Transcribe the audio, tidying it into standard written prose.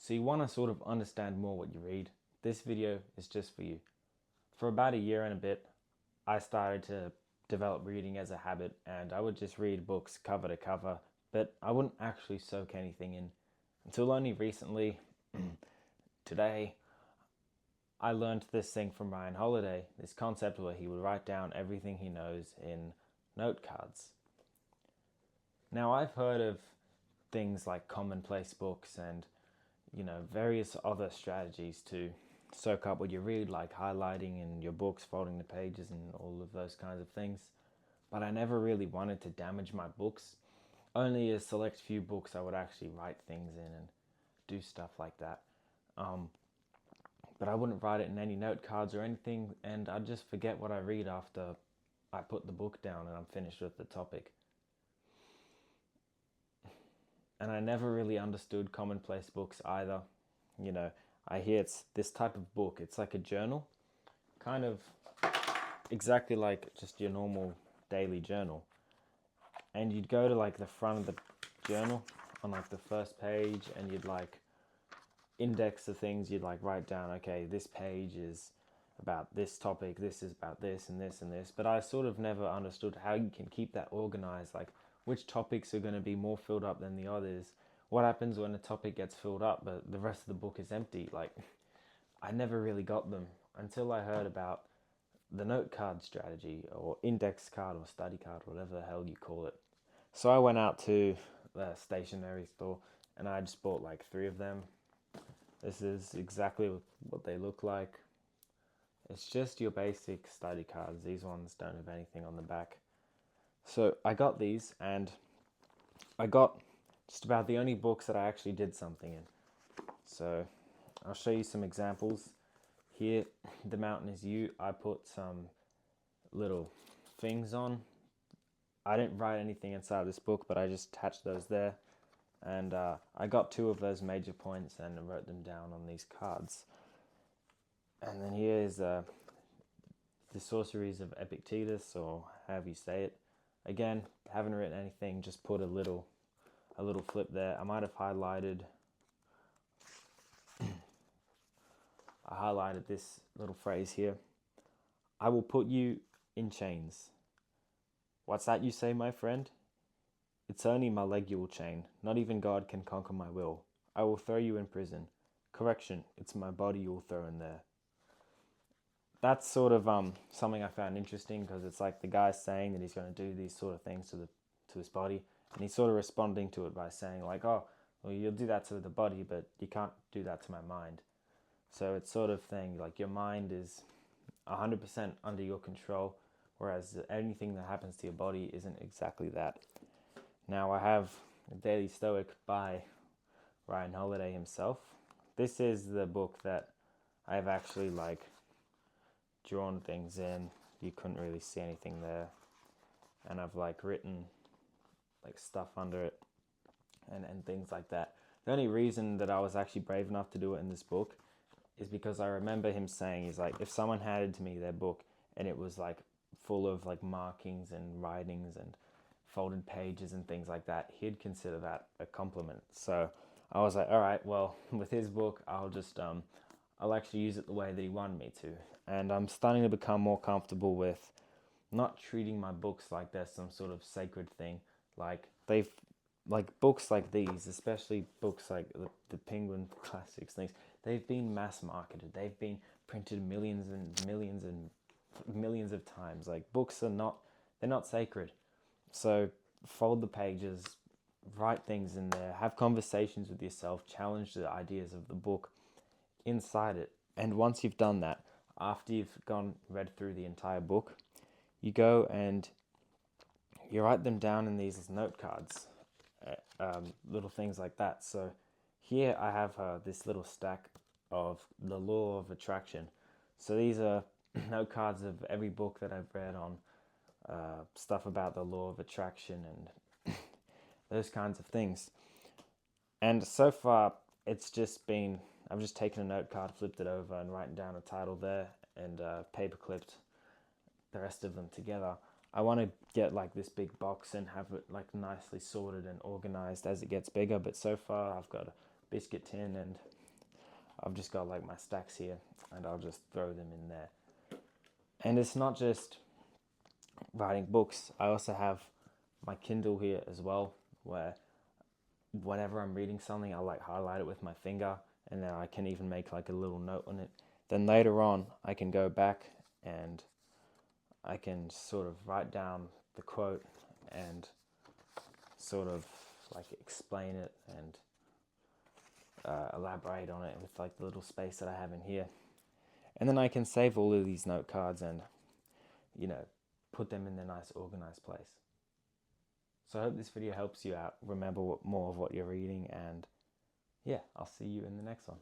So you want to sort of understand more what you read. This video is just for you. For about a year and a bit, I started to develop reading as a habit, and I would just read books cover to cover, but I wouldn't actually soak anything in until only recently. Today, I learned this thing from Ryan Holiday, this concept where he would write down everything he knows in note cards. Now, I've heard of things like commonplace books and various other strategies to soak up what you read, like highlighting in your books, folding the pages, and all of those kinds of things. But I never really wanted to damage my books. Only a select few books I would actually write things in and do stuff like that. But I wouldn't write it in any note cards or anything, and I'd just forget what I read after I put the book down and I'm finished with the topic. And I never really understood commonplace books either. I hear it's this type of book. It's like a journal, kind of exactly like just your normal daily journal. And you'd go to like the front of the journal on like the first page, and you'd like index the things. You'd like write down, okay, this page is about this topic, this is about this and this and this. But I sort of never understood how you can keep that organized, like which topics are going to be more filled up than the others. What happens when a topic gets filled up but the rest of the book is empty? Like, I never really got them until I heard about the note card strategy, or index card, or study card, whatever the hell you call it. So I went out to the stationery store and I just bought like 3 of them. This is exactly what they look like. It's just your basic study cards. These ones don't have anything on the back. So I got these, and I got just about the only books that I actually did something in. So I'll show you some examples. Here, The Mountain Is You, I put some little things on. I didn't write anything inside this book, but I just attached those there. And I got 2 of those major points and wrote them down on these cards. And then here is The Sorceries of Epictetus, or however you say it. Again, haven't written anything, just put a little flip there. I might have highlighted this little phrase here. I will put you in chains. What's that you say, my friend? It's only my leg you will chain. Not even God can conquer my will. I will throw you in prison. Correction, it's my body you will throw in there. That's sort of something I found interesting, because it's like the guy's saying that he's going to do these sort of things to his body, and he's sort of responding to it by saying like, oh, well, you'll do that to the body, but you can't do that to my mind. So it's sort of thing like your mind is 100% under your control, whereas anything that happens to your body isn't exactly that. Now I have Daily Stoic by Ryan Holiday himself. This is the book that I've actually like drawn things in. You couldn't really see anything there, and I've like written like stuff under it and things like that. The only reason that I was actually brave enough to do it in this book is because I remember him saying, he's like, if someone handed to me their book and it was like full of like markings and writings and folded pages and things like that, he'd consider that a compliment. So I was like, all right, well, with his book, I'll actually use it the way that he wanted me to. And I'm starting to become more comfortable with not treating my books like they're some sort of sacred thing. Like books like these, especially books like the Penguin Classics things, they've been mass marketed. They've been printed millions and millions and millions of times. Like, books they're not sacred. So fold the pages, write things in there, have conversations with yourself, challenge the ideas of the book inside it. And once you've done that, after you've read through the entire book, you go and you write them down in these note cards, little things like that. So here I have this little stack of the law of attraction. So these are note cards of every book that I've read on stuff about the law of attraction and those kinds of things. And so far, it's just been, I've just taken a note card, flipped it over, and written down a title there, and paper clipped the rest of them together. I want to get like this big box and have it like nicely sorted and organized as it gets bigger, but so far I've got a biscuit tin and I've just got like my stacks here, and I'll just throw them in there. And it's not just writing books. I also have my Kindle here as well, where whenever I'm reading something, I like highlight it with my finger, and then I can even make like a little note on it. Then later on, I can go back and I can sort of write down the quote and sort of like explain it and elaborate on it with like the little space that I have in here. And then I can save all of these note cards and, put them in their nice organized place. So I hope this video helps you out. Remember more of what you're reading, and yeah, I'll see you in the next one.